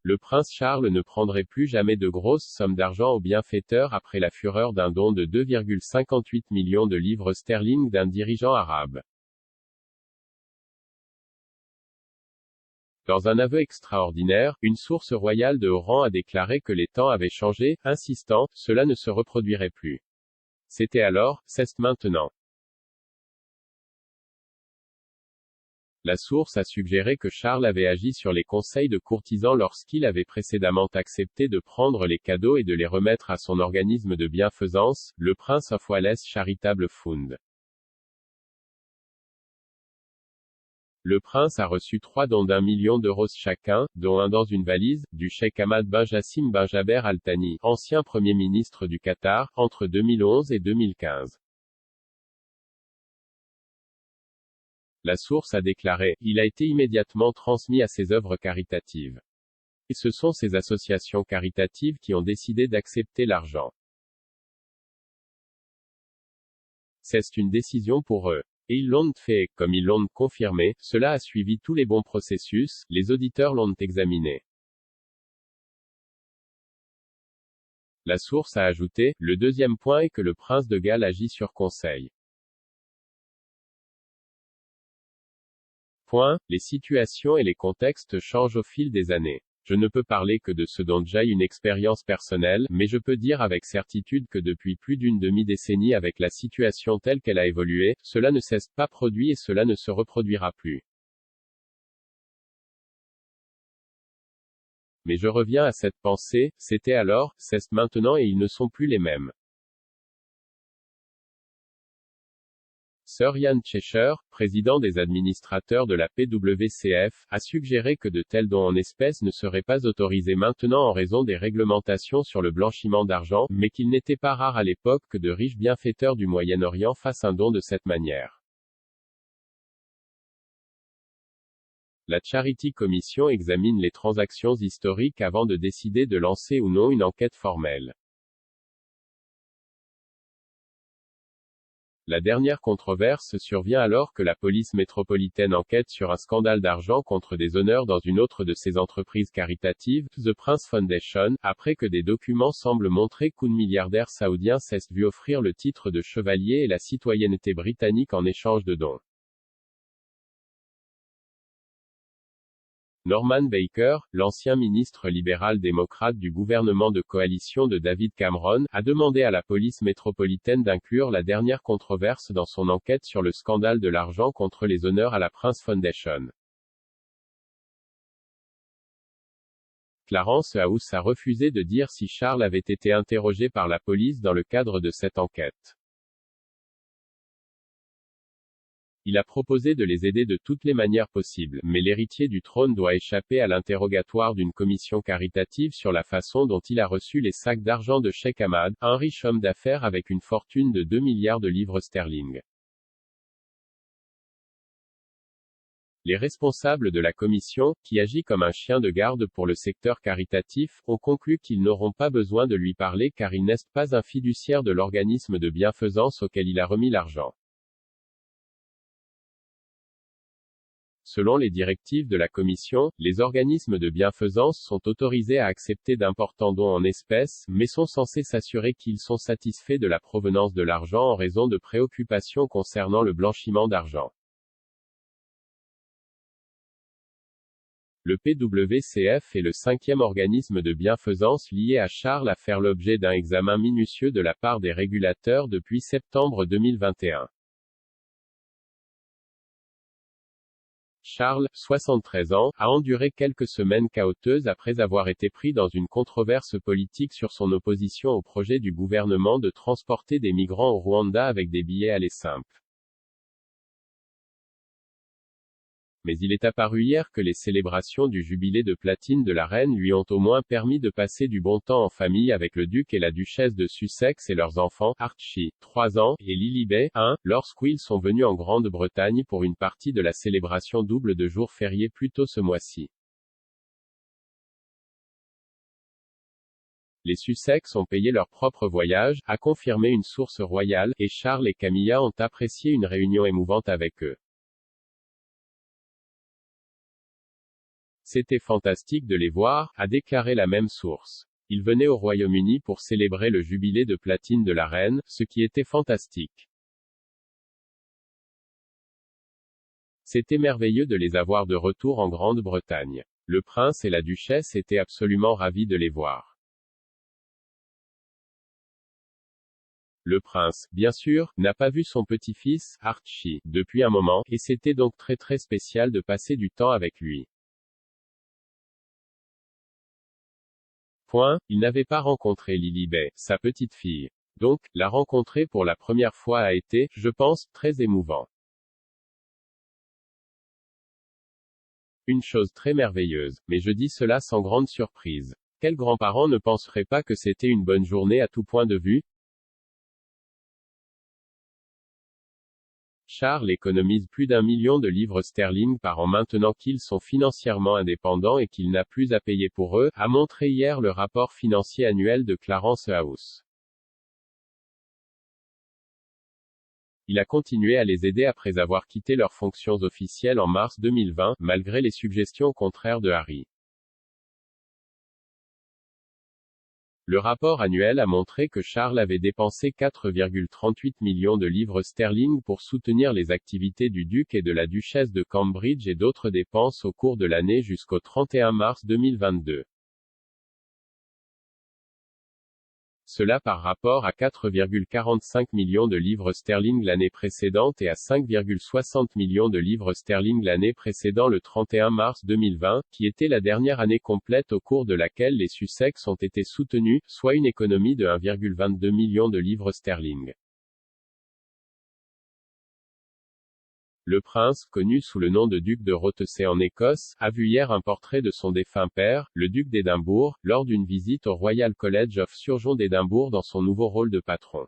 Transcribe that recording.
le prince Charles ne prendrait plus jamais de grosses sommes d'argent au bienfaiteur après la fureur d'un don de 2,58 millions de livres sterling d'un dirigeant arabe. Dans un aveu extraordinaire, une source royale de haut rang a déclaré que les temps avaient changé, insistant, cela ne se reproduirait plus. C'était alors, c'est maintenant. La source a suggéré que Charles avait agi sur les conseils de courtisans lorsqu'il avait précédemment accepté de prendre les cadeaux et de les remettre à son organisme de bienfaisance, le Prince of Wales Charitable Fund. Le prince a reçu 3 dons d'1 million d'euros chacun, dont un dans une valise, du cheikh Hamad bin Jassim bin Jaber Al Thani, ancien Premier ministre du Qatar, entre 2011 et 2015. La source a déclaré, il a été immédiatement transmis à ses œuvres caritatives. Et ce sont ces associations caritatives qui ont décidé d'accepter l'argent. C'est une décision pour eux. Et ils l'ont fait, comme ils l'ont confirmé, cela a suivi tous les bons processus, les auditeurs l'ont examiné. La source a ajouté, le deuxième point est que le prince de Galles agit sur conseil. Les situations et les contextes changent au fil des années. Je ne peux parler que de ce dont j'ai une expérience personnelle, mais je peux dire avec certitude que depuis plus d'une demi-décennie avec la situation telle qu'elle a évolué, cela ne s'est pas produit et cela ne se reproduira plus. Mais je reviens à cette pensée, c'était alors, c'est maintenant et ils ne sont plus les mêmes. Sir Ian Cheshire, président des administrateurs de la PWCF, a suggéré que de tels dons en espèces ne seraient pas autorisés maintenant en raison des réglementations sur le blanchiment d'argent, mais qu'il n'était pas rare à l'époque que de riches bienfaiteurs du Moyen-Orient fassent un don de cette manière. La Charity Commission examine les transactions historiques avant de décider de lancer ou non une enquête formelle. La dernière controverse survient alors que la police métropolitaine enquête sur un scandale d'argent contre des honneurs dans une autre de ses entreprises caritatives, The Prince Foundation, après que des documents semblent montrer qu'un milliardaire saoudien s'est vu offrir le titre de chevalier et la citoyenneté britannique en échange de dons. Norman Baker, l'ancien ministre libéral-démocrate du gouvernement de coalition de David Cameron, a demandé à la police métropolitaine d'inclure la dernière controverse dans son enquête sur le scandale de l'argent contre les honneurs à la Prince Foundation. Clarence House a refusé de dire si Charles avait été interrogé par la police dans le cadre de cette enquête. Il a proposé de les aider de toutes les manières possibles, mais l'héritier du trône doit échapper à l'interrogatoire d'une commission caritative sur la façon dont il a reçu les sacs d'argent de Cheikh Hamad, un riche homme d'affaires avec une fortune de 2 milliards de livres sterling. Les responsables de la commission, qui agit comme un chien de garde pour le secteur caritatif, ont conclu qu'ils n'auront pas besoin de lui parler car il n'est pas un fiduciaire de l'organisme de bienfaisance auquel il a remis l'argent. Selon les directives de la Commission, les organismes de bienfaisance sont autorisés à accepter d'importants dons en espèces, mais sont censés s'assurer qu'ils sont satisfaits de la provenance de l'argent en raison de préoccupations concernant le blanchiment d'argent. Le PWCF est le 5e organisme de bienfaisance lié à Charles à faire l'objet d'un examen minutieux de la part des régulateurs depuis septembre 2021. Charles, 73 ans, a enduré quelques semaines chaotiques après avoir été pris dans une controverse politique sur son opposition au projet du gouvernement de transporter des migrants au Rwanda avec des billets aller simples. Mais il est apparu hier que les célébrations du jubilé de platine de la reine lui ont au moins permis de passer du bon temps en famille avec le duc et la duchesse de Sussex et leurs enfants, Archie, 3 ans, et Lilibet, 1, lorsqu'ils sont venus en Grande-Bretagne pour une partie de la célébration double de jours fériés plus tôt ce mois-ci. Les Sussex ont payé leur propre voyage, a confirmé une source royale, et Charles et Camilla ont apprécié une réunion émouvante avec eux. C'était fantastique de les voir, a déclaré la même source. Ils venaient au Royaume-Uni pour célébrer le jubilé de platine de la reine, ce qui était fantastique. C'était merveilleux de les avoir de retour en Grande-Bretagne. Le prince et la duchesse étaient absolument ravis de les voir. Le prince, bien sûr, n'a pas vu son petit-fils, Archie, depuis un moment, et c'était donc très spécial de passer du temps avec lui. Il n'avait pas rencontré Lilibet, sa petite-fille. Donc, la rencontrer pour la première fois a été, je pense, très émouvant. Une chose très merveilleuse, mais je dis cela sans grande surprise. Quels grands-parents ne penseraient pas que c'était une bonne journée à tout point de vue? Charles économise plus d'1 million de livres sterling par an maintenant qu'ils sont financièrement indépendants et qu'il n'a plus à payer pour eux, a montré hier le rapport financier annuel de Clarence House. Il a continué à les aider après avoir quitté leurs fonctions officielles en mars 2020, malgré les suggestions contraires de Harry. Le rapport annuel a montré que Charles avait dépensé 4,38 millions de livres sterling pour soutenir les activités du duc et de la duchesse de Cambridge et d'autres dépenses au cours de l'année jusqu'au 31 mars 2022. Cela par rapport à 4,45 millions de livres sterling l'année précédente et à 5,60 millions de livres sterling l'année précédant le 31 mars 2020, qui était la dernière année complète au cours de laquelle les Sussex ont été soutenus, soit une économie de 1,22 million de livres sterling. Le prince, connu sous le nom de duc de Rothesay en Écosse, a vu hier un portrait de son défunt père, le duc d'Édimbourg, lors d'une visite au Royal College of Surgeons d'Édimbourg dans son nouveau rôle de patron.